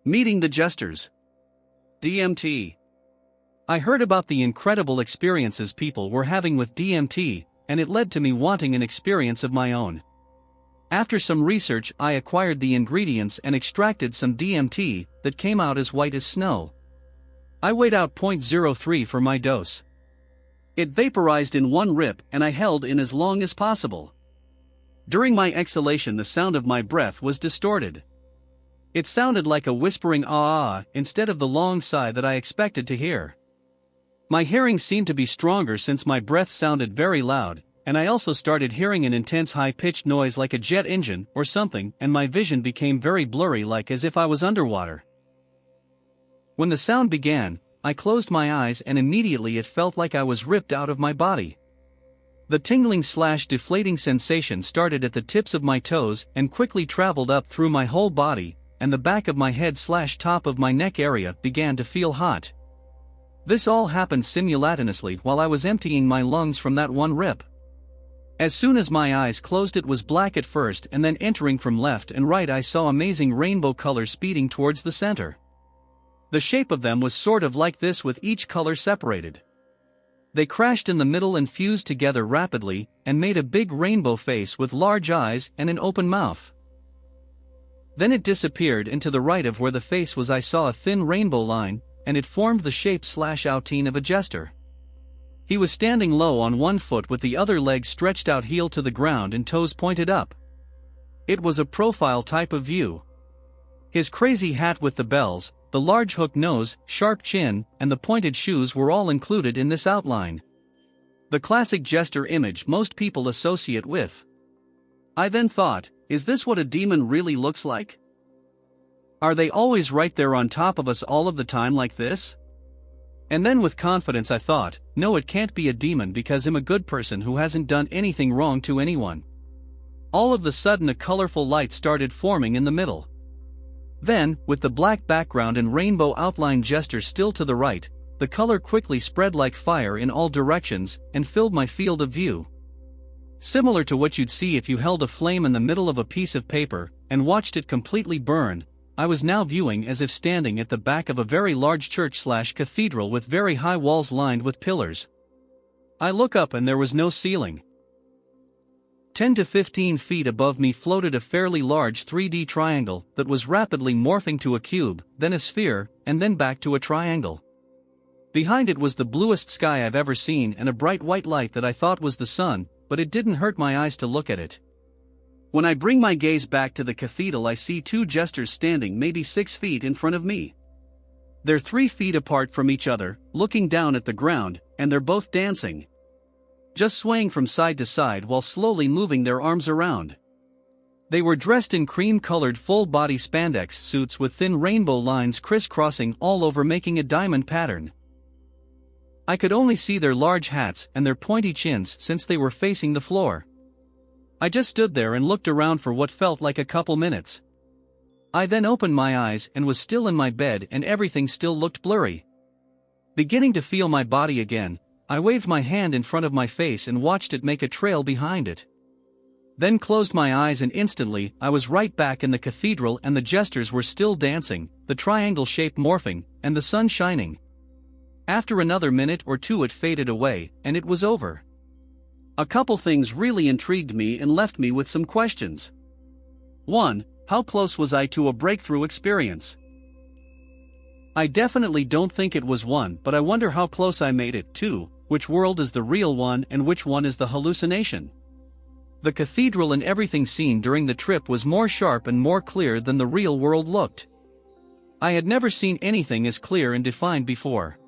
Meeting the Jesters. DMT. I heard about the incredible experiences people were having with DMT, and it led to me wanting an experience of my own. After some research, I acquired the ingredients and extracted some DMT that came out as white as snow. I weighed out 0.03 for my dose. It vaporized in one rip and I held in as long as possible. During my exhalation, the sound of my breath was distorted. It sounded like a whispering ah instead of the long sigh that I expected to hear. My hearing seemed to be stronger since my breath sounded very loud, and I also started hearing an intense high-pitched noise like a jet engine or something, and my vision became very blurry, like as if I was underwater. When the sound began, I closed my eyes and immediately it felt like I was ripped out of my body. The tingling/deflating sensation started at the tips of my toes and quickly traveled up through my whole body, and the back of my head/top of my neck area began to feel hot. This all happened simultaneously while I was emptying my lungs from that one rip. As soon as my eyes closed, it was black at first, and then entering from left and right I saw amazing rainbow colors speeding towards the center. The shape of them was sort of like this, with each color separated. They crashed in the middle and fused together rapidly, and made a big rainbow face with large eyes and an open mouth. Then it disappeared, and to the right of where the face was I saw a thin rainbow line, and it formed the shape/outline of a jester. He was standing low on one foot with the other leg stretched out, heel to the ground and toes pointed up. It was a profile type of view. His crazy hat with the bells, the large hook nose, sharp chin, and the pointed shoes were all included in this outline. The classic jester image most people associate with. I then thought, is this what a demon really looks like? Are they always right there on top of us all of the time like this? And then with confidence I thought, no, it can't be a demon because I'm a good person who hasn't done anything wrong to anyone. All of a sudden a colorful light started forming in the middle. Then, with the black background and rainbow outline jester still to the right, the color quickly spread like fire in all directions and filled my field of view. Similar to what you'd see if you held a flame in the middle of a piece of paper and watched it completely burn, I was now viewing as if standing at the back of a very large church/cathedral with very high walls lined with pillars. I look up and there was no ceiling. 10 to 15 feet above me floated a fairly large 3D triangle that was rapidly morphing to a cube, then a sphere, and then back to a triangle. Behind it was the bluest sky I've ever seen and a bright white light that I thought was the sun, but it didn't hurt my eyes to look at it. When I bring my gaze back to the cathedral, I see two jesters standing maybe 6 feet in front of me. They're 3 feet apart from each other, looking down at the ground, and they're both dancing. Just swaying from side to side while slowly moving their arms around. They were dressed in cream-colored full-body spandex suits with thin rainbow lines crisscrossing all over, making a diamond pattern. I could only see their large hats and their pointy chins since they were facing the floor. I just stood there and looked around for what felt like a couple minutes. I then opened my eyes and was still in my bed and everything still looked blurry. Beginning to feel my body again, I waved my hand in front of my face and watched it make a trail behind it. Then closed my eyes and instantly I was right back in the cathedral and the jesters were still dancing, the triangle shape morphing, and the sun shining. After another minute or two it faded away, and it was over. A couple things really intrigued me and left me with some questions. 1. How close was I to a breakthrough experience? I definitely don't think it was one, but I wonder how close I made it. 2. Which world is the real one and which one is the hallucination? The cathedral and everything seen during the trip was more sharp and more clear than the real world looked. I had never seen anything as clear and defined before.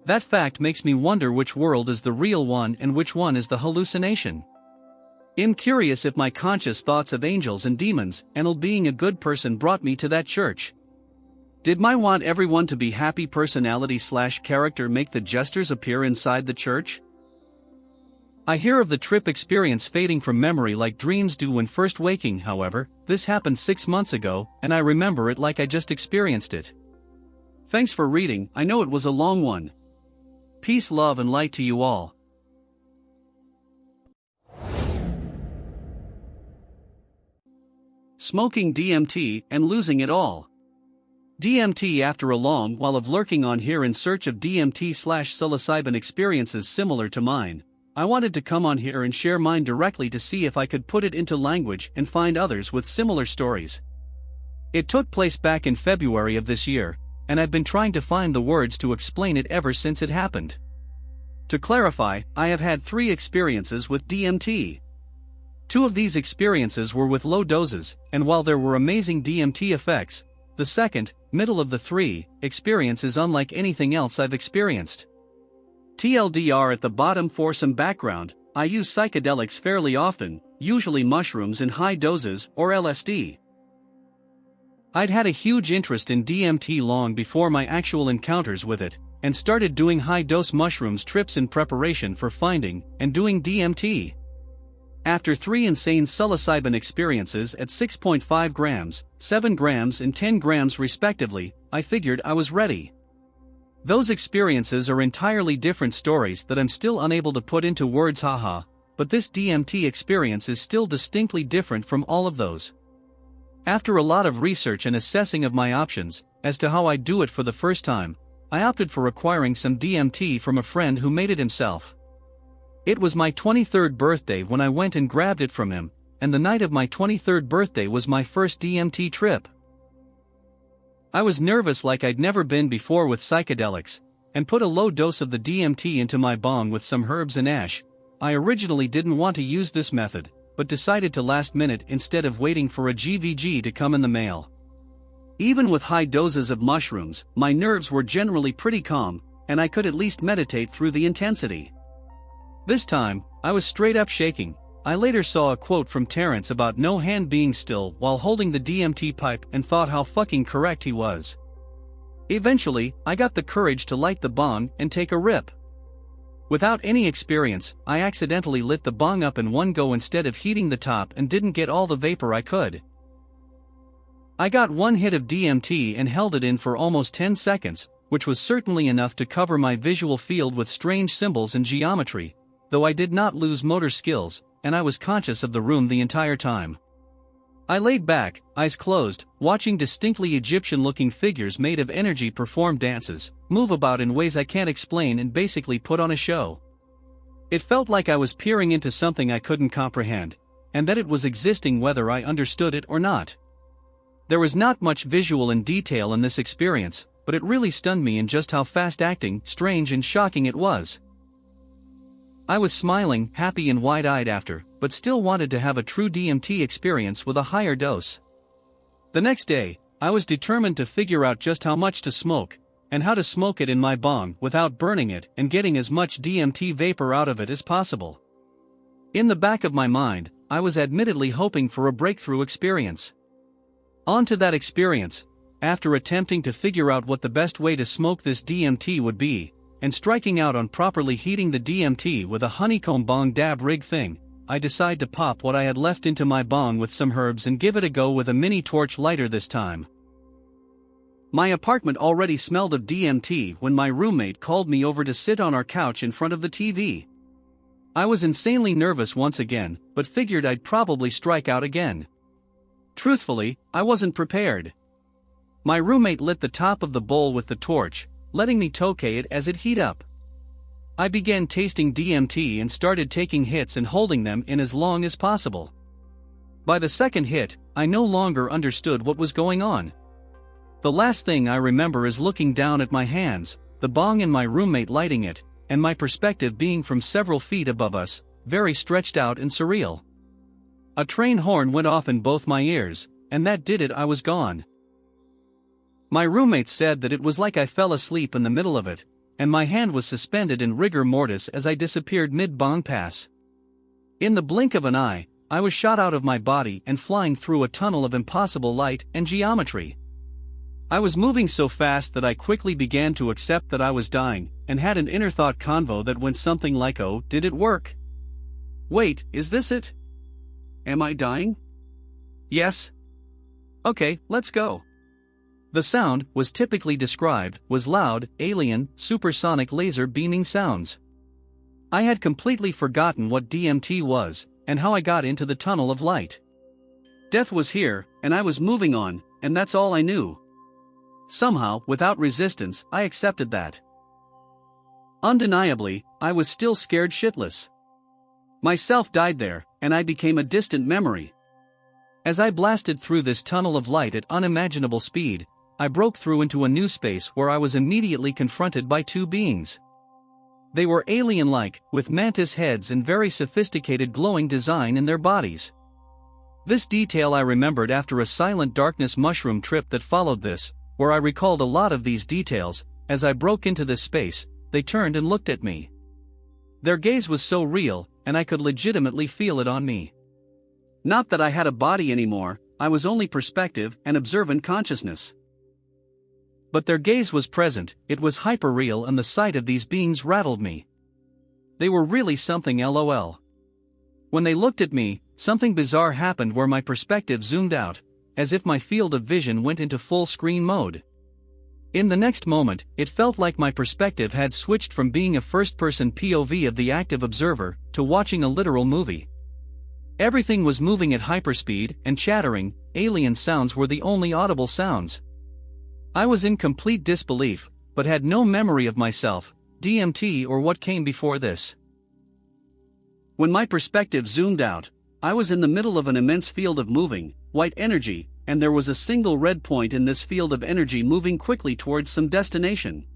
That fact makes me wonder which world is the real one and which one is the hallucination. I'm curious if my conscious thoughts of angels and demons and being a good person brought me to that church. Did my want everyone to be happy personality/character make the jesters appear inside the church? I hear of the trip experience fading from memory like dreams do when first waking. However, this happened 6 months ago, and I remember it like I just experienced it. Thanks for reading. I know it was a long one. Peace, love, and light to you all. Smoking DMT and losing it all. DMT. After a long while of lurking on here in search of DMT/psilocybin experiences similar to mine, I wanted to come on here and share mine directly to see if I could put it into language and find others with similar stories. It took place back in February of this year, and I've been trying to find the words to explain it ever since it happened. To clarify, I have had 3 experiences with DMT. 2 of these experiences were with low doses, and while there were amazing DMT effects, the second, middle of the 3, experience is unlike anything else I've experienced. TLDR at the bottom. For some background, I use psychedelics fairly often, usually mushrooms in high doses or LSD. I'd had a huge interest in DMT long before my actual encounters with it, and started doing high-dose mushrooms trips in preparation for finding and doing DMT. After 3 insane psilocybin experiences at 6.5 grams, 7 grams and 10 grams respectively, I figured I was ready. Those experiences are entirely different stories that I'm still unable to put into words, haha, but this DMT experience is still distinctly different from all of those. After a lot of research and assessing of my options, as to how I'd do it for the first time, I opted for acquiring some DMT from a friend who made it himself. It was my 23rd birthday when I went and grabbed it from him, and the night of my 23rd birthday was my first DMT trip. I was nervous like I'd never been before with psychedelics, and put a low dose of the DMT into my bong with some herbs and ash. I originally didn't want to use this method, but decided to last minute instead of waiting for a GVG to come in the mail. Even with high doses of mushrooms, my nerves were generally pretty calm, and I could at least meditate through the intensity. This time, I was straight up shaking. I later saw a quote from Terrence about no hand being still while holding the DMT pipe and thought how fucking correct he was. Eventually, I got the courage to light the bong and take a rip. Without any experience, I accidentally lit the bong up in one go instead of heating the top and didn't get all the vapor I could. I got 1 hit of DMT and held it in for almost 10 seconds, which was certainly enough to cover my visual field with strange symbols and geometry, though I did not lose motor skills, and I was conscious of the room the entire time. I laid back, eyes closed, watching distinctly Egyptian-looking figures made of energy perform dances, move about in ways I can't explain and basically put on a show. It felt like I was peering into something I couldn't comprehend, and that it was existing whether I understood it or not. There was not much visual and detail in this experience, but it really stunned me in just how fast-acting, strange and shocking it was. I was smiling, happy and wide-eyed after, but still wanted to have a true DMT experience with a higher dose. The next day, I was determined to figure out just how much to smoke, and how to smoke it in my bong without burning it and getting as much DMT vapor out of it as possible. In the back of my mind, I was admittedly hoping for a breakthrough experience. On to that experience. After attempting to figure out what the best way to smoke this DMT would be, and striking out on properly heating the DMT with a honeycomb bong dab rig thing, I decided to pop what I had left into my bong with some herbs and give it a go with a mini torch lighter this time. My apartment already smelled of DMT when my roommate called me over to sit on our couch in front of the TV. I was insanely nervous once again, but figured I'd probably strike out again. Truthfully, I wasn't prepared. My roommate lit the top of the bowl with the torch, letting me tokay it as it heat up. I began tasting DMT and started taking hits and holding them in as long as possible. By the second hit, I no longer understood what was going on. The last thing I remember is looking down at my hands, the bong and my roommate lighting it, and my perspective being from several feet above us, very stretched out and surreal. A train horn went off in both my ears, and that did it. I was gone. My roommate said that it was like I fell asleep in the middle of it, and my hand was suspended in rigor mortis as I disappeared mid-bong pass. In the blink of an eye, I was shot out of my body and flying through a tunnel of impossible light and geometry. I was moving so fast that I quickly began to accept that I was dying, and had an inner thought convo that went something like, "Oh, did it work? Wait, is this it? Am I dying? Yes? Okay, let's go." The sound was typically described was loud, alien, supersonic laser beaming sounds. I had completely forgotten what DMT was, and how I got into the tunnel of light. Death was here, and I was moving on, and that's all I knew. somehow, without resistance, I accepted that. Undeniably, I was still scared shitless. Myself died there, and I became a distant memory. As I blasted through this tunnel of light at unimaginable speed, I broke through into a new space where I was immediately confronted by two beings. They were alien-like, with mantis heads and very sophisticated glowing design in their bodies. This detail I remembered after a silent darkness mushroom trip that followed this, where I recalled a lot of these details. As I broke into this space, they turned and looked at me. Their gaze was so real, and I could legitimately feel it on me. Not that I had a body anymore, I was only perspective and observant consciousness. But their gaze was present, it was hyper-real, and the sight of these beings rattled me. They were really something, lol. When they looked at me, something bizarre happened where my perspective zoomed out, as if my field of vision went into full screen mode. In the next moment, it felt like my perspective had switched from being a first-person POV of the active observer to watching a literal movie. Everything was moving at hyperspeed, and chattering, alien sounds were the only audible sounds. I was in complete disbelief, but had no memory of myself, DMT, or what came before this. When my perspective zoomed out, I was in the middle of an immense field of moving, white energy, and there was a single red point in this field of energy moving quickly towards some destination.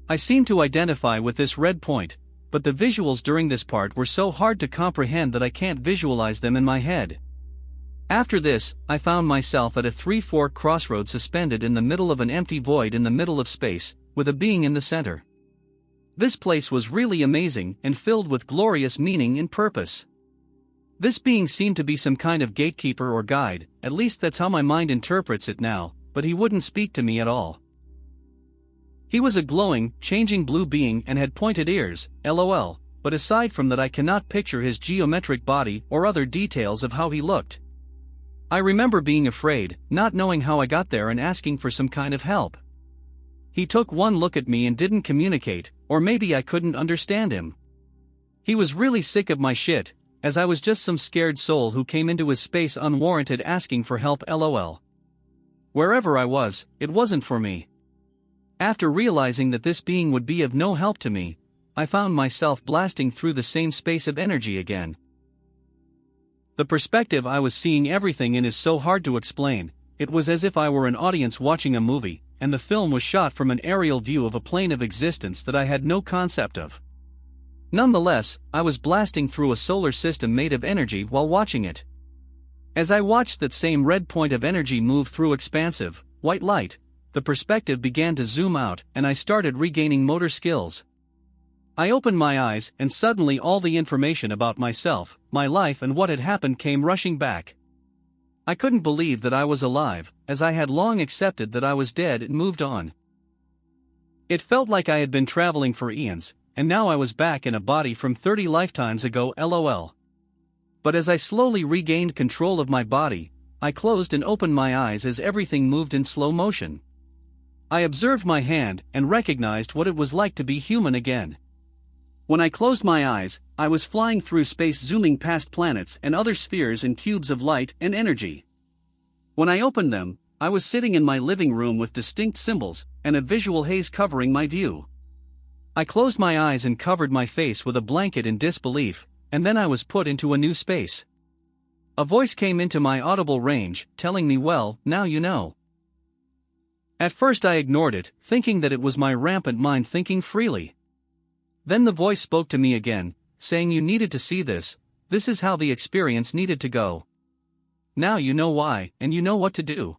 I seemed to identify with this red point, but the visuals during this part were so hard to comprehend that I can't visualize them in my head. After this, I found myself at a three-fork crossroad, suspended in the middle of an empty void in the middle of space, with a being in the center. This place was really amazing and filled with glorious meaning and purpose. This being seemed to be some kind of gatekeeper or guide, at least that's how my mind interprets it now, but he wouldn't speak to me at all. He was a glowing, changing blue being and had pointed ears, lol, but aside from that I cannot picture his geometric body or other details of how he looked. I remember being afraid, not knowing how I got there, and asking for some kind of help. He took one look at me and didn't communicate, or maybe I couldn't understand him. He was really sick of my shit, as I was just some scared soul who came into his space unwarranted asking for help, lol. Wherever I was, it wasn't for me. After realizing that this being would be of no help to me, I found myself blasting through the same space of energy again. The perspective I was seeing everything in is so hard to explain. It was as if I were an audience watching a movie, and the film was shot from an aerial view of a plane of existence that I had no concept of. Nonetheless, I was blasting through a solar system made of energy while watching it. As I watched that same red point of energy move through expansive, white light, the perspective began to zoom out, and I started regaining motor skills. I opened my eyes, and suddenly all the information about myself, my life, and what had happened came rushing back. I couldn't believe that I was alive, as I had long accepted that I was dead and moved on. It felt like I had been traveling for eons, and now I was back in a body from 30 lifetimes ago, lol. But as I slowly regained control of my body, I closed and opened my eyes as everything moved in slow motion. I observed my hand and recognized what it was like to be human again. When I closed my eyes, I was flying through space, zooming past planets and other spheres and cubes of light and energy. When I opened them, I was sitting in my living room with distinct symbols and a visual haze covering my view. I closed my eyes and covered my face with a blanket in disbelief, and then I was put into a new space. A voice came into my audible range, telling me, "Well, now you know." At first I ignored it, thinking that it was my rampant mind thinking freely. Then the voice spoke to me again, saying, "You needed to see this, this is how the experience needed to go. Now you know why, and you know what to do."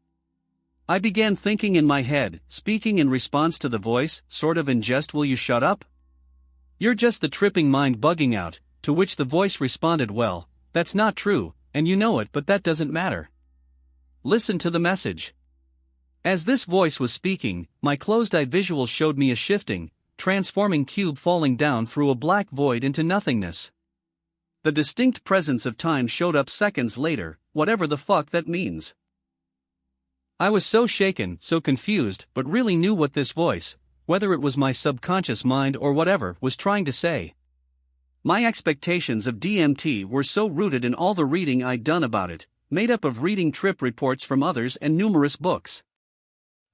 I began thinking in my head, speaking in response to the voice, sort of in jest, "Will you shut up? You're just the tripping mind bugging out," to which the voice responded, "Well, that's not true, and you know it, but that doesn't matter. Listen to the message." As this voice was speaking, my closed-eye visual showed me a shifting, transforming cube falling down through a black void into nothingness. The distinct presence of time showed up seconds later, whatever the fuck that means. I was so shaken, so confused, but really knew what this voice, whether it was my subconscious mind or whatever, was trying to say. My expectations of DMT were so rooted in all the reading I'd done about it, made up of reading trip reports from others and numerous books.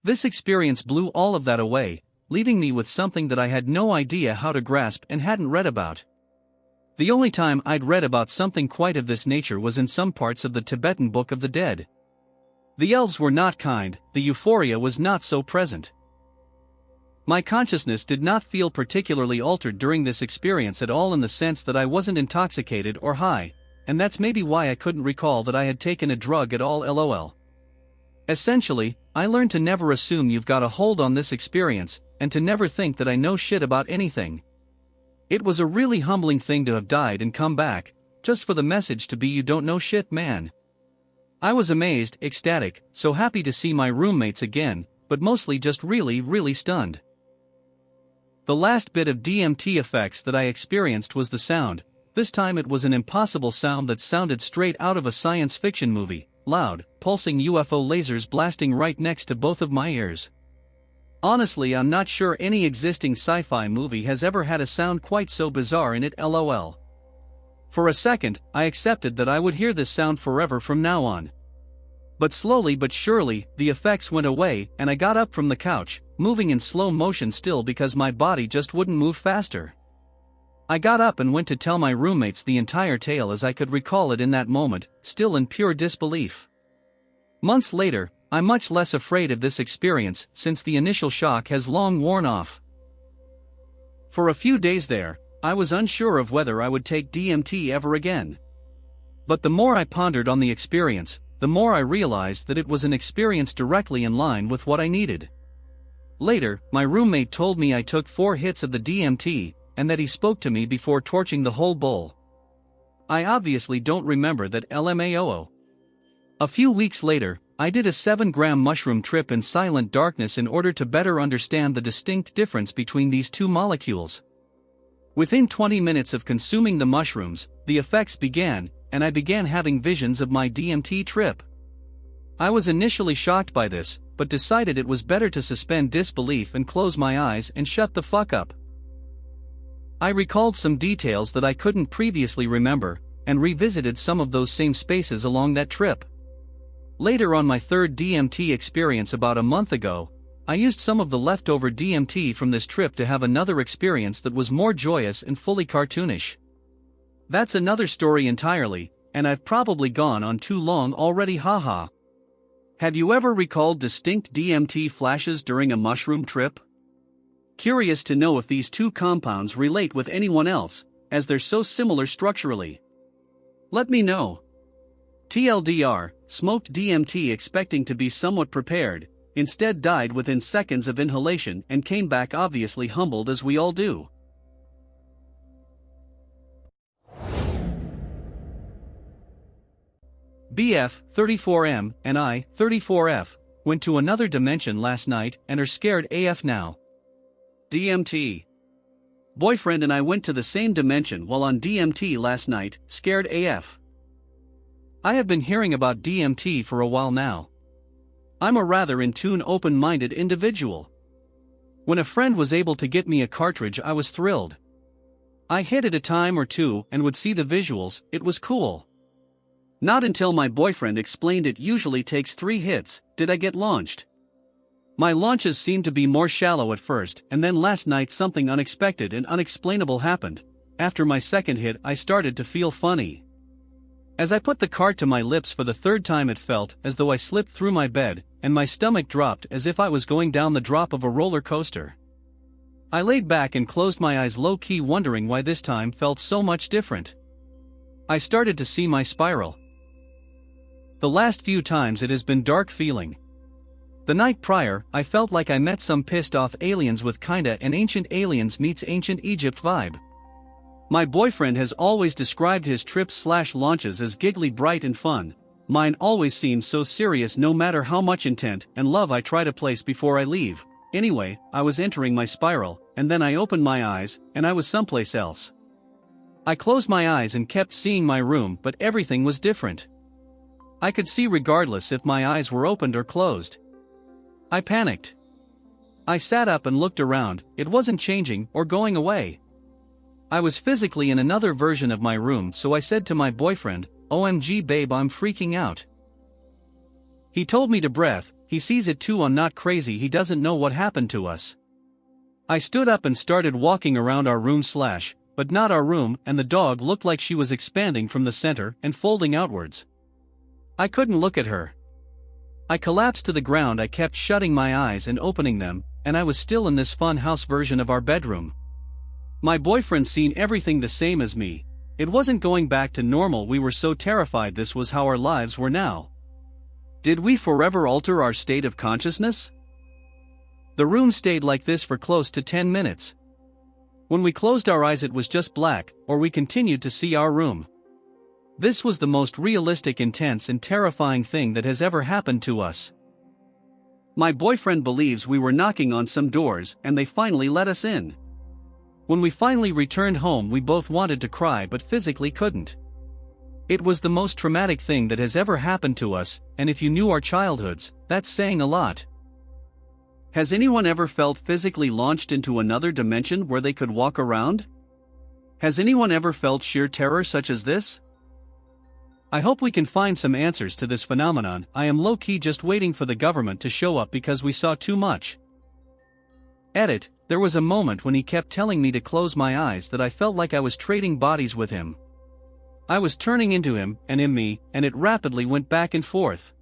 This experience blew all of that away, leaving me with something that I had no idea how to grasp and hadn't read about. The only time I'd read about something quite of this nature was in some parts of the Tibetan Book of the Dead. The elves were not kind, the euphoria was not so present. My consciousness did not feel particularly altered during this experience at all, in the sense that I wasn't intoxicated or high, and that's maybe why I couldn't recall that I had taken a drug at all. LOL. Essentially, I learned to never assume you've got a hold on this experience, and to never think that I know shit about anything. It was a really humbling thing to have died and come back, just for the message to be you don't know shit, man. I was amazed, ecstatic, so happy to see my roommates again, but mostly just really stunned. The last bit of DMT effects that I experienced was the sound. This time it was an impossible sound that sounded straight out of a science fiction movie, loud, pulsing UFO lasers blasting right next to both of my ears. Honestly, I'm not sure any existing sci-fi movie has ever had a sound quite so bizarre in it. LOL. For a second, I accepted that I would hear this sound forever from now on. But slowly but surely, the effects went away and I got up from the couch, moving in slow motion still because my body just wouldn't move faster. I got up and went to tell my roommates the entire tale as I could recall it in that moment, still in pure disbelief. Months later, I'm much less afraid of this experience since the initial shock has long worn off. For a few days there, I was unsure of whether I would take DMT ever again. But the more I pondered on the experience, the more I realized that it was an experience directly in line with what I needed. Later, my roommate told me I took 4 hits of the DMT, and that he spoke to me before torching the whole bowl. I obviously don't remember that. LMAO. A few weeks later, I did a 7-gram mushroom trip in silent darkness in order to better understand the distinct difference between these two molecules. Within 20 minutes of consuming the mushrooms, the effects began, and I began having visions of my DMT trip. I was initially shocked by this, but decided it was better to suspend disbelief and close my eyes and shut the fuck up. I recalled some details that I couldn't previously remember, and revisited some of those same spaces along that trip. Later, on my 3rd DMT experience about a month ago, I used some of the leftover DMT from this trip to have another experience that was more joyous and fully cartoonish. That's another story entirely, and I've probably gone on too long already, haha. Have you ever recalled distinct DMT flashes during a mushroom trip? Curious to know if these two compounds relate with anyone else, as they're so similar structurally. Let me know. TLDR, smoked DMT expecting to be somewhat prepared, instead died within seconds of inhalation and came back obviously humbled, as we all do. BF, 34M, and I, 34F, went to another dimension last night and are scared AF now. DMT. Boyfriend and I went to the same dimension while on DMT last night, scared AF. I have been hearing about DMT for a while now. I'm a rather in tune, open-minded individual. When a friend was able to get me a cartridge, I was thrilled. I hit it a time or two and would see the visuals. It was cool. Not until my boyfriend explained it usually takes 3 hits, did I get launched. My launches seemed to be more shallow at first, and then last night something unexpected and unexplainable happened. After my 2nd hit, I started to feel funny. As I put the cart to my lips for the 3rd time, it felt as though I slipped through my bed, and my stomach dropped as if I was going down the drop of a roller coaster. I laid back and closed my eyes low-key, wondering why this time felt so much different. I started to see my spiral. The last few times it has been dark feeling. The night prior, I felt like I met some pissed off aliens with kinda an Ancient Aliens meets Ancient Egypt vibe. My boyfriend has always described his trips/launches as giggly, bright and fun. Mine always seems so serious, no matter how much intent and love I try to place before I leave. Anyway, I was entering my spiral, and then I opened my eyes, and I was someplace else. I closed my eyes and kept seeing my room, but everything was different. I could see regardless if my eyes were opened or closed. I panicked. I sat up and looked around. It wasn't changing or going away. I was physically in another version of my room, so I said to my boyfriend, "OMG babe, I'm freaking out." He told me to breath, he sees it too. I'm not crazy, he doesn't know what happened to us. I stood up and started walking around our room but not our room, and the dog looked like she was expanding from the center and folding outwards. I couldn't look at her. I collapsed to the ground. I kept shutting my eyes and opening them, and I was still in this fun house version of our bedroom. My boyfriend seen everything the same as me. It wasn't going back to normal. We were so terrified this was how our lives were now. Did we forever alter our state of consciousness? The room stayed like this for close to 10 minutes. When we closed our eyes it was just black, or we continued to see our room. This was the most realistic, intense and terrifying thing that has ever happened to us. My boyfriend believes we were knocking on some doors and they finally let us in. When we finally returned home we both wanted to cry but physically couldn't. It was the most traumatic thing that has ever happened to us, and if you knew our childhoods, that's saying a lot. Has anyone ever felt physically launched into another dimension where they could walk around? Has anyone ever felt sheer terror such as this? I hope we can find some answers to this phenomenon. I am low-key just waiting for the government to show up because we saw too much. Edit, there was a moment when he kept telling me to close my eyes that I felt like I was trading bodies with him. I was turning into him and in me, and it rapidly went back and forth.